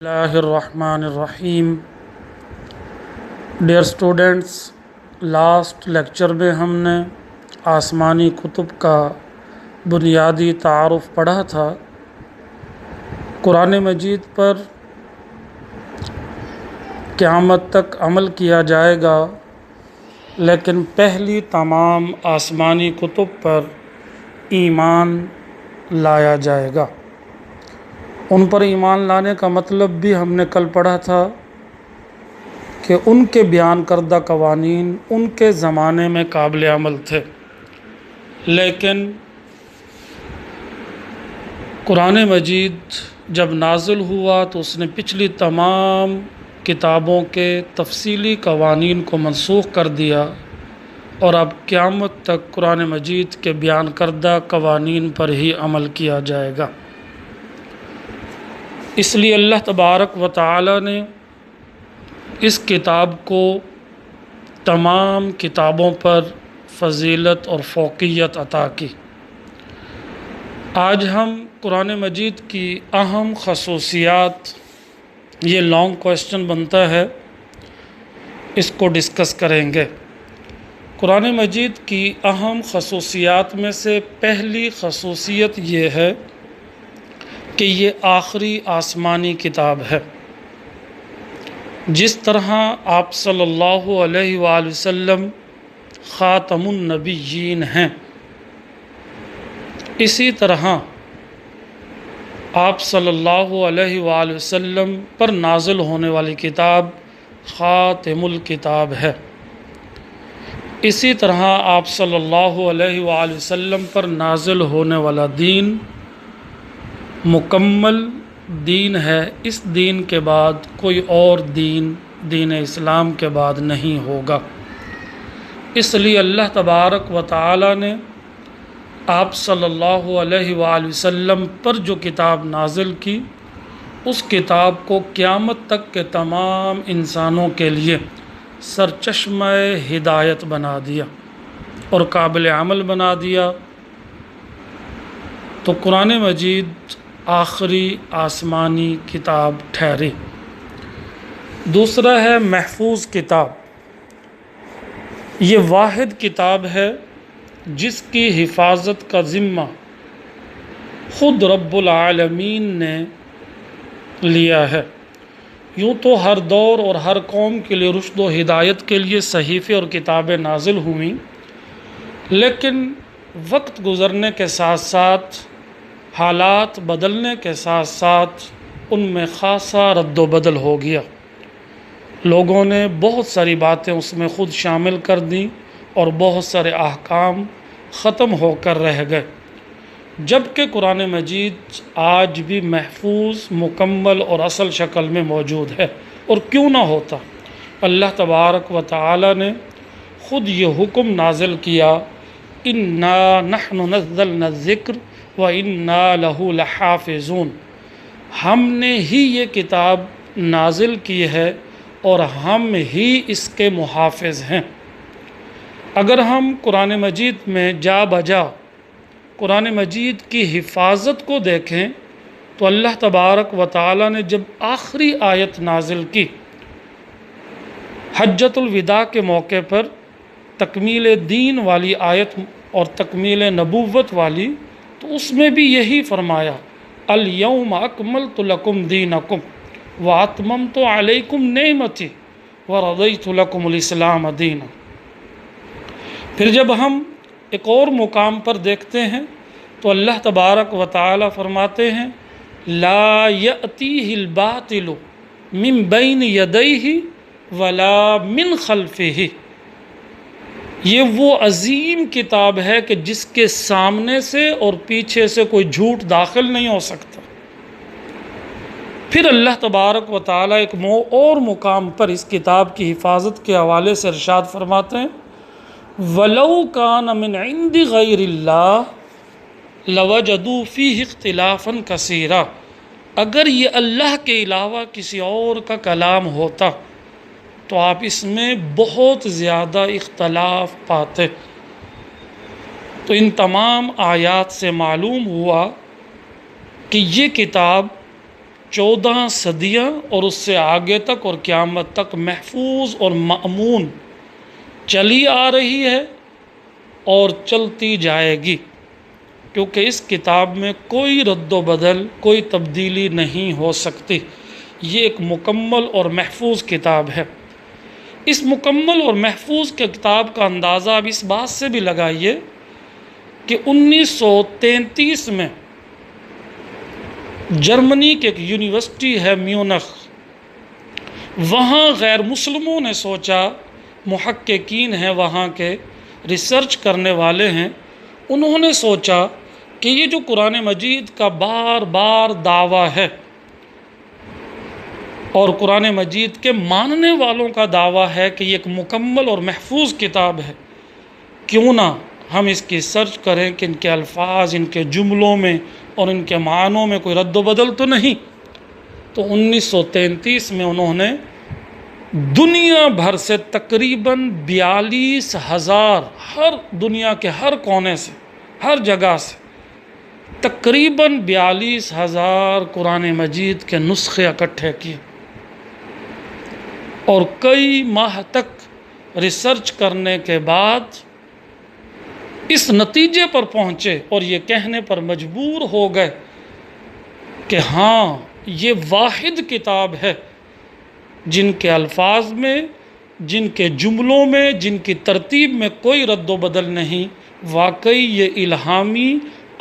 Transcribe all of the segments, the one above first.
اللہ الرحمن الرحیم۔ Dear students, last lecture میں ہم نے آسمانی کتب کا بنیادی تعارف پڑھا تھا۔ قرآن مجید پر قیامت تک عمل کیا جائے گا، لیکن پہلی تمام آسمانی کتب پر ایمان لایا جائے گا۔ ان پر ایمان لانے کا مطلب بھی ہم نے کل پڑھا تھا کہ ان کے بیان کردہ قوانین ان کے زمانے میں قابل عمل تھے، لیکن قرآن مجید جب نازل ہوا تو اس نے پچھلی تمام کتابوں کے تفصیلی قوانین کو منسوخ کر دیا، اور اب قیامت تک قرآن مجید کے بیان کردہ قوانین پر ہی عمل کیا جائے گا۔ اس لیے اللہ تبارک و تعالی نے اس کتاب کو تمام کتابوں پر فضیلت اور فوقیت عطا کی۔ آج ہم قرآن مجید کی اہم خصوصیات، یہ لانگ کویسچن بنتا ہے، اس کو ڈسکس کریں گے۔ قرآن مجید کی اہم خصوصیات میں سے پہلی خصوصیت یہ ہے کہ یہ آخری آسمانی کتاب ہے۔ جس طرح آپ صلی اللہ علیہ وآلہ وسلم خاتم النبیین ہیں، اسی طرح آپ صلی اللہ علیہ وآلہ وسلم پر نازل ہونے والی کتاب خاتم الکتاب ہے۔ اسی طرح آپ صلی اللہ علیہ وآلہ وسلم پر نازل ہونے والا دین مکمل دین ہے۔ اس دین کے بعد کوئی اور دین اسلام کے بعد نہیں ہوگا۔ اس لیے اللہ تبارک و تعالی نے آپ صلی اللہ علیہ وآلہ وسلم پر جو کتاب نازل کی، اس کتاب کو قیامت تک کے تمام انسانوں کے لیے سرچشمہ ہدایت بنا دیا اور قابل عمل بنا دیا۔ تو قرآن مجید آخری آسمانی کتاب ٹھہری۔ دوسرا ہے محفوظ کتاب۔ یہ واحد کتاب ہے جس کی حفاظت کا ذمہ خود رب العالمین نے لیا ہے۔ یوں تو ہر دور اور ہر قوم کے لیے رشد و ہدایت کے لیے صحیفے اور کتابیں نازل ہوئیں، لیکن وقت گزرنے کے ساتھ ساتھ، حالات بدلنے کے ساتھ ساتھ ان میں خاصا رد و بدل ہو گیا۔ لوگوں نے بہت ساری باتیں اس میں خود شامل کر دیں اور بہت سارے احکام ختم ہو کر رہ گئے، جبکہ قرآن مجید آج بھی محفوظ، مکمل اور اصل شکل میں موجود ہے۔ اور کیوں نہ ہوتا، اللہ تبارک و تعالی نے خود یہ حکم نازل کیا، اِنَّا نَحْنُ نَزَّلْنَا الذِّكْرَ وَإِنَّا لَهُ لَحَافِظُونَ۔ ہم نے ہی یہ کتاب نازل کی ہے اور ہم ہی اس کے محافظ ہیں۔ اگر ہم قرآن مجید میں جا بجا قرآن مجید کی حفاظت کو دیکھیں تو اللہ تبارک و تعالی نے جب آخری آیت نازل کی، حجۃ الوداع کے موقع پر تکمیل دین والی آیت اور تکمیل نبوت والی، تو اس میں بھی یہی فرمایا، الیوم اکملت لکم دینکم واتممت علیکم نعمتی ورضیت لکم الاسلام دینا۔ پھر جب ہم ایک اور مقام پر دیکھتے ہیں تو اللہ تبارک و تعالی فرماتے ہیں، لا یأتیہ الباطل من بین یدیہ ولا من خلفہ۔ یہ وہ عظیم کتاب ہے کہ جس کے سامنے سے اور پیچھے سے کوئی جھوٹ داخل نہیں ہو سکتا۔ پھر اللہ تبارک و تعالی ایک اور مقام پر اس کتاب کی حفاظت کے حوالے سے ارشاد فرماتے ہیں، وَلَوْ كَانَ مِنْ عِنْدِ غَيْرِ اللَّهِ لَوَجَدُوا فِيهِ اخْتِلَافًا كَثِيرًا۔ اگر یہ اللہ کے علاوہ کسی اور کا کلام ہوتا تو آپ اس میں بہت زیادہ اختلاف پاتے۔ تو ان تمام آیات سے معلوم ہوا کہ یہ کتاب 14 صدیاں اور اس سے آگے تک اور قیامت تک محفوظ اور مأمون چلی آ رہی ہے اور چلتی جائے گی، کیونکہ اس کتاب میں کوئی رد و بدل، کوئی تبدیلی نہیں ہو سکتی۔ یہ ایک مکمل اور محفوظ کتاب ہے۔ اس مکمل اور محفوظ کتاب کا اندازہ اب اس بات سے بھی لگائیے کہ 1933 میں جرمنی کی ایک یونیورسٹی ہے میونخ، وہاں غیر مسلموں نے سوچا، محققین ہیں وہاں کے، ریسرچ کرنے والے ہیں، انہوں نے سوچا کہ یہ جو قرآن مجید کا بار بار دعویٰ ہے اور قرآن مجید کے ماننے والوں کا دعویٰ ہے کہ یہ ایک مکمل اور محفوظ کتاب ہے، کیوں نہ ہم اس کی سرچ کریں کہ ان کے الفاظ، ان کے جملوں میں اور ان کے معنوں میں کوئی رد و بدل تو نہیں۔ تو 1933 میں انہوں نے دنیا بھر سے تقریباً 42,000، ہر دنیا کے ہر کونے سے، ہر جگہ سے تقریباً 42,000 قرآن مجید کے نسخے اکٹھے کیے اور کئی ماہ تک ریسرچ کرنے کے بعد اس نتیجے پر پہنچے اور یہ کہنے پر مجبور ہو گئے کہ ہاں یہ واحد کتاب ہے جن کے الفاظ میں، جن کے جملوں میں، جن کی ترتیب میں کوئی رد و بدل نہیں، واقعی یہ الہامی،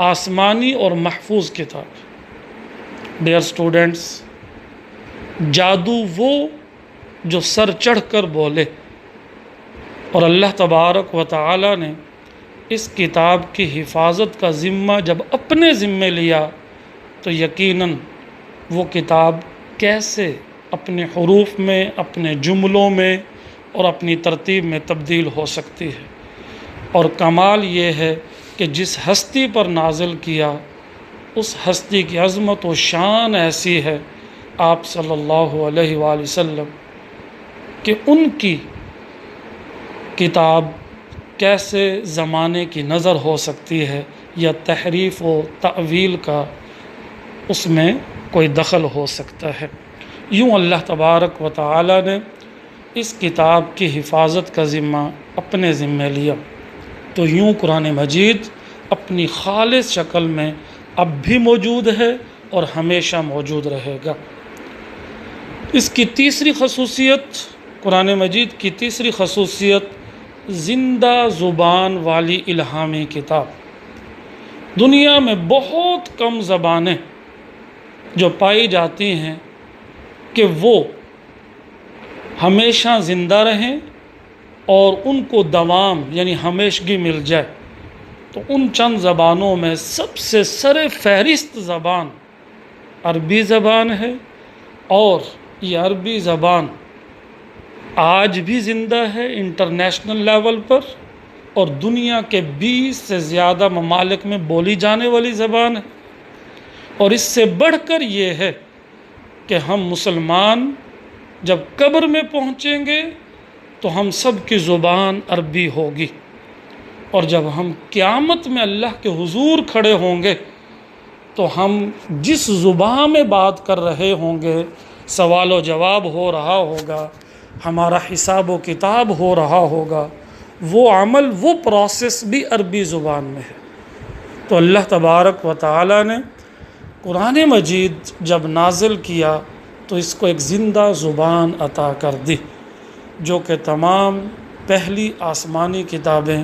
آسمانی اور محفوظ کتاب۔ ڈیئر اسٹوڈنٹس، جادو وہ جو سر چڑھ کر بولے، اور اللہ تبارک و تعالی نے اس کتاب کی حفاظت کا ذمہ جب اپنے ذمے لیا تو یقیناً وہ کتاب کیسے اپنے حروف میں، اپنے جملوں میں اور اپنی ترتیب میں تبدیل ہو سکتی ہے۔ اور کمال یہ ہے کہ جس ہستی پر نازل کیا، اس ہستی کی عظمت و شان ایسی ہے، آپ صلی اللہ علیہ وآلہ وسلم، کہ ان کی کتاب کیسے زمانے کی نظر ہو سکتی ہے یا تحریف و تعویل کا اس میں کوئی دخل ہو سکتا ہے۔ یوں اللہ تبارک و تعالی نے اس کتاب کی حفاظت کا ذمہ اپنے ذمہ لیا، تو یوں قرآن مجید اپنی خالص شکل میں اب بھی موجود ہے اور ہمیشہ موجود رہے گا۔ اس کی تیسری خصوصیت، قرآن مجید کی تیسری خصوصیت، زندہ زبان والی الہامی کتاب۔ دنیا میں بہت کم زبانیں جو پائی جاتی ہیں کہ وہ ہمیشہ زندہ رہیں اور ان کو دوام یعنی ہمیشگی مل جائے، تو ان چند زبانوں میں سب سے سر فہرست زبان عربی زبان ہے، اور یہ عربی زبان آج بھی زندہ ہے انٹرنیشنل لیول پر، اور دنیا کے 20 سے زیادہ ممالک میں بولی جانے والی زبان ہے۔ اور اس سے بڑھ کر یہ ہے کہ ہم مسلمان جب قبر میں پہنچیں گے تو ہم سب کی زبان عربی ہوگی، اور جب ہم قیامت میں اللہ کے حضور کھڑے ہوں گے تو ہم جس زبان میں بات کر رہے ہوں گے، سوال و جواب ہو رہا ہوگا، ہمارا حساب و کتاب ہو رہا ہوگا، وہ عمل، وہ پروسیس بھی عربی زبان میں ہے۔ تو اللہ تبارک و تعالی نے قرآن مجید جب نازل کیا تو اس کو ایک زندہ زبان عطا کر دی، جو کہ تمام پہلی آسمانی کتابیں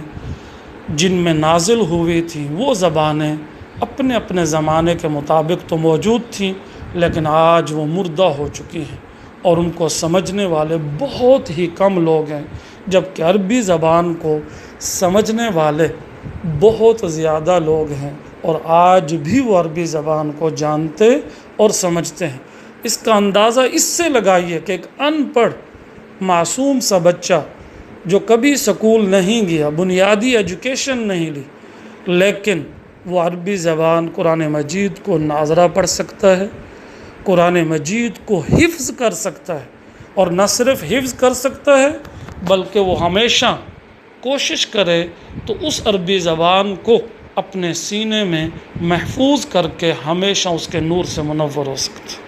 جن میں نازل ہوئی تھیں وہ زبانیں اپنے اپنے زمانے کے مطابق تو موجود تھیں، لیکن آج وہ مردہ ہو چکی ہیں اور ان کو سمجھنے والے بہت ہی کم لوگ ہیں، جبکہ عربی زبان کو سمجھنے والے بہت زیادہ لوگ ہیں، اور آج بھی وہ عربی زبان کو جانتے اور سمجھتے ہیں۔ اس کا اندازہ اس سے لگائیے کہ ایک ان پڑھ معصوم سا بچہ جو کبھی سکول نہیں گیا، بنیادی ایجوکیشن نہیں لی، لیکن وہ عربی زبان قرآن مجید کو ناظرہ پڑھ سکتا ہے، قرآن مجید کو حفظ کر سکتا ہے، اور نہ صرف حفظ کر سکتا ہے بلکہ وہ ہمیشہ کوشش کرے تو اس عربی زبان کو اپنے سینے میں محفوظ کر کے ہمیشہ اس کے نور سے منور ہو سکتا ہے۔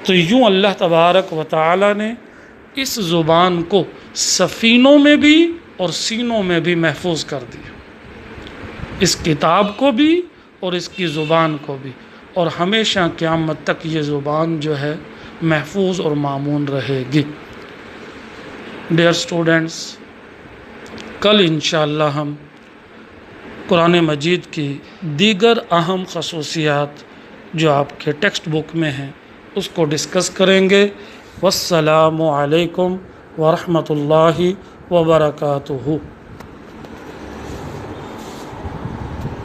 تو یوں اللہ تبارک و تعالی نے اس زبان کو سفینوں میں بھی اور سینوں میں بھی محفوظ کر دیا، اس کتاب کو بھی اور اس کی زبان کو بھی، اور ہمیشہ قیامت تک یہ زبان جو ہے محفوظ اور مامون رہے گی۔ ڈیئر اسٹوڈنٹس، کل انشاءاللہ ہم قرآن مجید کی دیگر اہم خصوصیات جو آپ کے ٹیکسٹ بک میں ہیں اس کو ڈسکس کریں گے۔ والسلام علیکم ورحمۃ اللہ وبرکاتہ۔